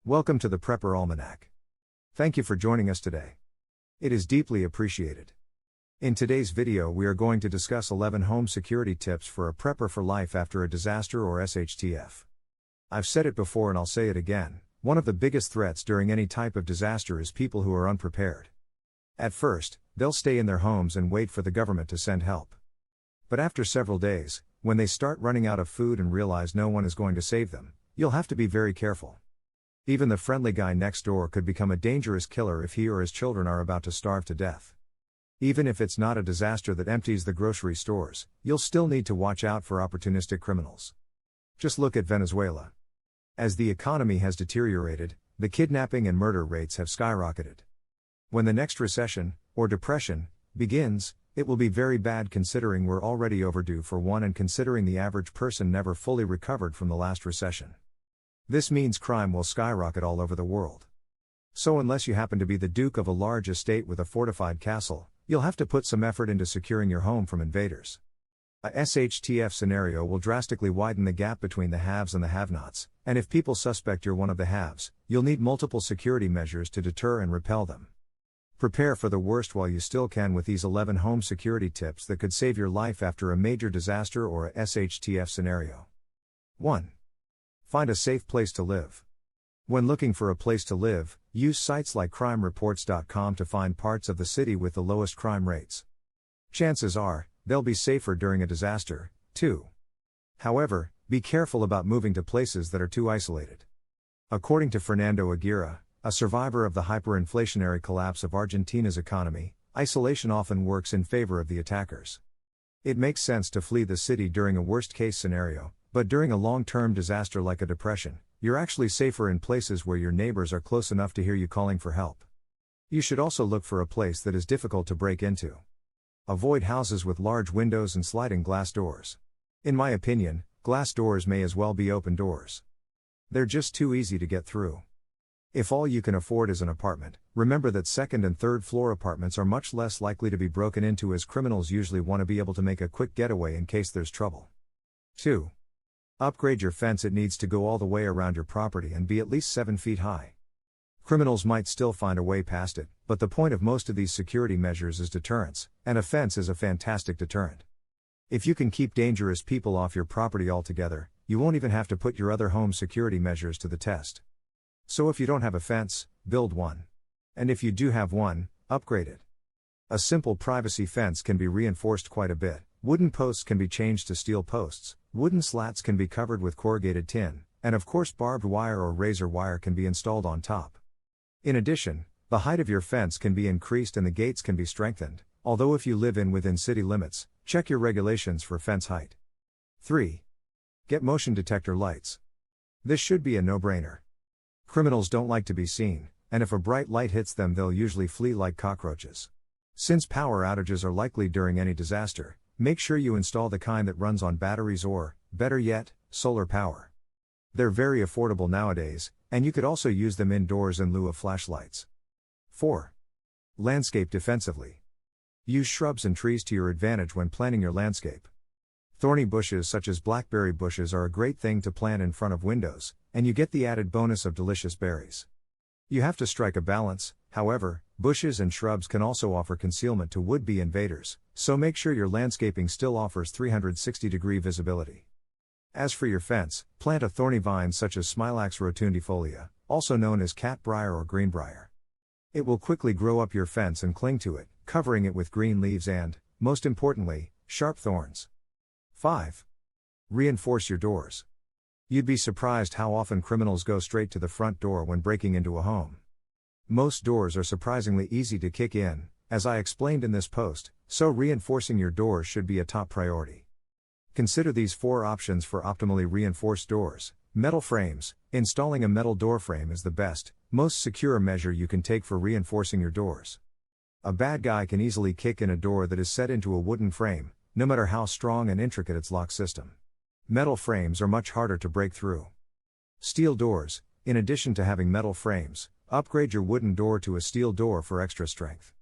Welcome to the Prepper Almanac. Thank you for joining us today. It is deeply appreciated. In today's video we are going to discuss 11 home security tips for a prepper for life after a disaster or SHTF. I've said it before and I'll say it again, one of the biggest threats during any type of disaster is people who are unprepared. At first, they'll stay in their homes and wait for the government to send help. But after several days, when they start running out of food and realize no one is going to save them, you'll have to be very careful. Even the friendly guy next door could become a dangerous killer if he or his children are about to starve to death. Even if it's not a disaster that empties the grocery stores, you'll still need to watch out for opportunistic criminals. Just look at Venezuela. As the economy has deteriorated, the kidnapping and murder rates have skyrocketed. When the next recession, or depression, begins, it will be very bad considering we're already overdue for one and considering the average person never fully recovered from the last recession. This means crime will skyrocket all over the world. So unless you happen to be the duke of a large estate with a fortified castle, you'll have to put some effort into securing your home from invaders. A SHTF scenario will drastically widen the gap between the haves and the have-nots, and if people suspect you're one of the haves, you'll need multiple security measures to deter and repel them. Prepare for the worst while you still can with these 11 home security tips that could save your life after a major disaster or a SHTF scenario. 1. Find a safe place to live. When looking for a place to live, use sites like crimereports.com to find parts of the city with the lowest crime rates. Chances are, they'll be safer during a disaster, too. However, be careful about moving to places that are too isolated. According to Fernando Aguirre, a survivor of the hyperinflationary collapse of Argentina's economy, isolation often works in favor of the attackers. It makes sense to flee the city during a worst-case scenario, but during a long-term disaster like a depression, you're actually safer in places where your neighbors are close enough to hear you calling for help. You should also look for a place that is difficult to break into. Avoid houses with large windows and sliding glass doors. In my opinion, glass doors may as well be open doors. They're just too easy to get through. If all you can afford is an apartment, remember that second and third floor apartments are much less likely to be broken into as criminals usually want to be able to make a quick getaway in case there's trouble. 2. Upgrade your fence. It needs to go all the way around your property and be at least 7 feet high. Criminals might still find a way past it, but the point of most of these security measures is deterrence, and a fence is a fantastic deterrent. If you can keep dangerous people off your property altogether, you won't even have to put your other home security measures to the test. So if you don't have a fence, build one. And if you do have one, upgrade it. A simple privacy fence can be reinforced quite a bit. Wooden posts can be changed to steel posts, wooden slats can be covered with corrugated tin, and of course barbed wire or razor wire can be installed on top. In addition, the height of your fence can be increased and the gates can be strengthened, although if you live within city limits, check your regulations for fence height. 3. Get motion detector lights. This should be a no-brainer. Criminals don't like to be seen, and if a bright light hits them they'll usually flee like cockroaches. Since power outages are likely during any disaster, make sure you install the kind that runs on batteries or, better yet, solar power. They're very affordable nowadays, and you could also use them indoors in lieu of flashlights. 4. Landscape defensively. Use shrubs and trees to your advantage when planning your landscape. Thorny bushes such as blackberry bushes are a great thing to plant in front of windows, and you get the added bonus of delicious berries. You have to strike a balance, however. Bushes and shrubs can also offer concealment to would-be invaders, so make sure your landscaping still offers 360-degree visibility. As for your fence, plant a thorny vine such as Smilax rotundifolia, also known as catbrier or greenbrier. It will quickly grow up your fence and cling to it, covering it with green leaves and, most importantly, sharp thorns. 5. Reinforce your doors. You'd be surprised how often criminals go straight to the front door when breaking into a home. Most doors are surprisingly easy to kick in, as I explained in this post, so reinforcing your doors should be a top priority. Consider these 4 options for optimally reinforced doors. Metal frames. Installing a metal door frame is the best, most secure measure you can take for reinforcing your doors. A bad guy can easily kick in a door that is set into a wooden frame, no matter how strong and intricate its lock system. Metal frames are much harder to break through. Steel doors. In addition to having metal frames, upgrade your wooden door to a steel door for extra strength.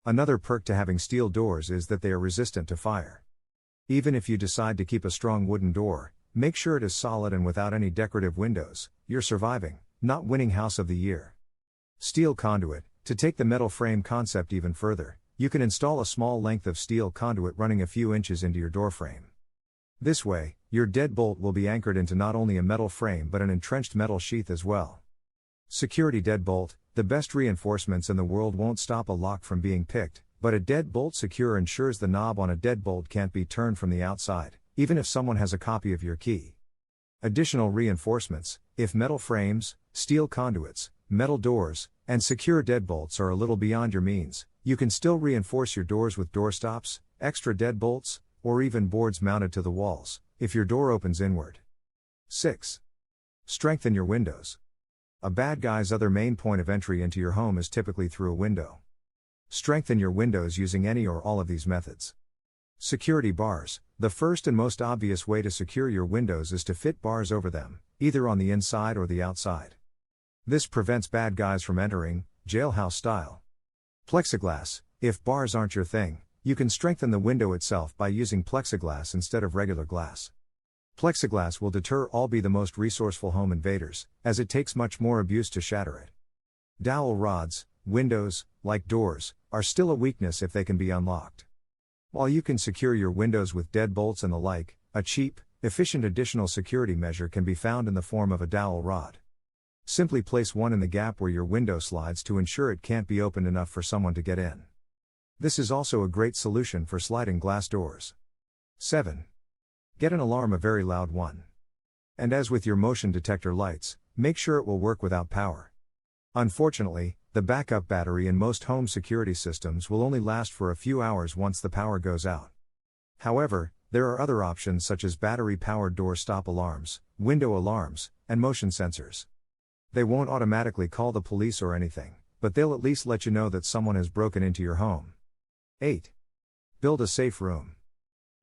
Another perk to having steel doors is that they are resistant to fire. Even if you decide to keep a strong wooden door, make sure it is solid and without any decorative windows. You're surviving, not winning House of the Year. Steel conduit. To take the metal frame concept even further, you can install a small length of steel conduit running a few inches into your door frame. This way, your deadbolt will be anchored into not only a metal frame but an entrenched metal sheath as well. Security deadbolt. The best reinforcements in the world won't stop a lock from being picked, but a deadbolt secure ensures the knob on a deadbolt can't be turned from the outside, even if someone has a copy of your key. Additional reinforcements. If metal frames, steel conduits, metal doors, and secure deadbolts are a little beyond your means, you can still reinforce your doors with doorstops, extra deadbolts, or even boards mounted to the walls, if your door opens inward. 6. Strengthen your windows. A bad guy's other main point of entry into your home is typically through a window. Strengthen your windows using any or all of these methods. Security bars. The first and most obvious way to secure your windows is to fit bars over them, either on the inside or the outside. This prevents bad guys from entering, jailhouse style. Plexiglass. If bars aren't your thing, you can strengthen the window itself by using plexiglass instead of regular glass. Plexiglass will deter all but the most resourceful home invaders, as it takes much more abuse to shatter it. Dowel rods. Windows, like doors, are still a weakness if they can be unlocked. While you can secure your windows with deadbolts and the like, a cheap, efficient additional security measure can be found in the form of a dowel rod. Simply place one in the gap where your window slides to ensure it can't be opened enough for someone to get in. This is also a great solution for sliding glass doors. 7. Get an alarm, a very loud one. And as with your motion detector lights, make sure it will work without power. Unfortunately, the backup battery in most home security systems will only last for a few hours once the power goes out. However, there are other options such as battery-powered door stop alarms, window alarms, and motion sensors. They won't automatically call the police or anything, but they'll at least let you know that someone has broken into your home. 8. Build a safe room.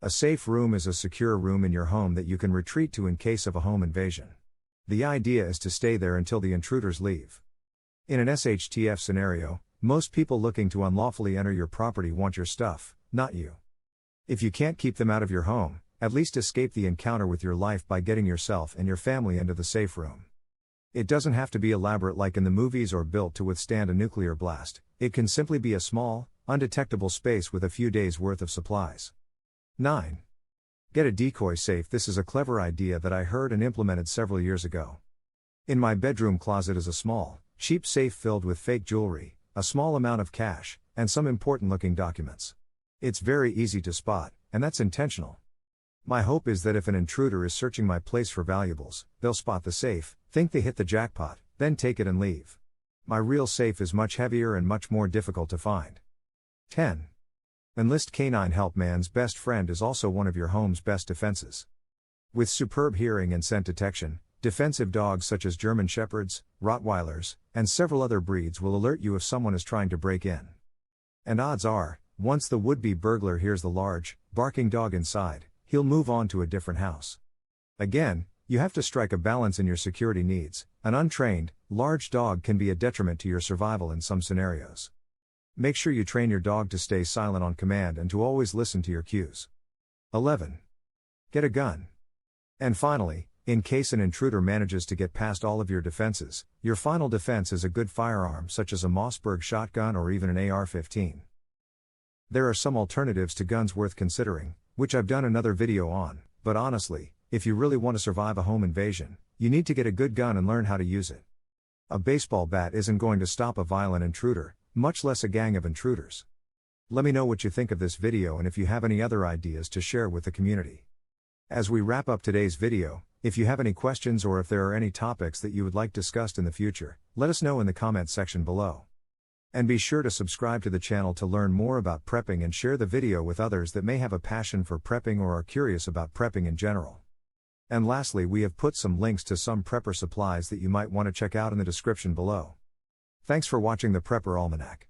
A safe room is a secure room in your home that you can retreat to in case of a home invasion. The idea is to stay there until the intruders leave. In an SHTF scenario, most people looking to unlawfully enter your property want your stuff, not you. If you can't keep them out of your home, at least escape the encounter with your life by getting yourself and your family into the safe room. It doesn't have to be elaborate like in the movies or built to withstand a nuclear blast. It can simply be a small, undetectable space with a few days' worth of supplies. 9. Get a decoy safe. This is a clever idea that I heard and implemented several years ago. In my bedroom closet is a small, cheap safe filled with fake jewelry, a small amount of cash, and some important-looking documents. It's very easy to spot, and that's intentional. My hope is that if an intruder is searching my place for valuables, they'll spot the safe, think they hit the jackpot, then take it and leave. My real safe is much heavier and much more difficult to find. 10. Enlist canine help. Man's best friend is also one of your home's best defenses. With superb hearing and scent detection, defensive dogs such as German Shepherds, Rottweilers, and several other breeds will alert you if someone is trying to break in. And odds are, once the would-be burglar hears the large, barking dog inside, he'll move on to a different house. Again, you have to strike a balance in your security needs. An untrained, large dog can be a detriment to your survival in some scenarios. Make sure you train your dog to stay silent on command and to always listen to your cues. 11. Get a gun. And finally, in case an intruder manages to get past all of your defenses, your final defense is a good firearm such as a Mossberg shotgun or even an AR-15. There are some alternatives to guns worth considering, which I've done another video on, but honestly, if you really want to survive a home invasion, you need to get a good gun and learn how to use it. A baseball bat isn't going to stop a violent intruder, much less a gang of intruders. Let me know what you think of this video and if you have any other ideas to share with the community. As we wrap up today's video, if you have any questions or if there are any topics that you would like discussed in the future, let us know in the comment section below. And be sure to subscribe to the channel to learn more about prepping and share the video with others that may have a passion for prepping or are curious about prepping in general. And lastly, we have put some links to some prepper supplies that you might want to check out in the description below. Thanks for watching the Prepper Almanac.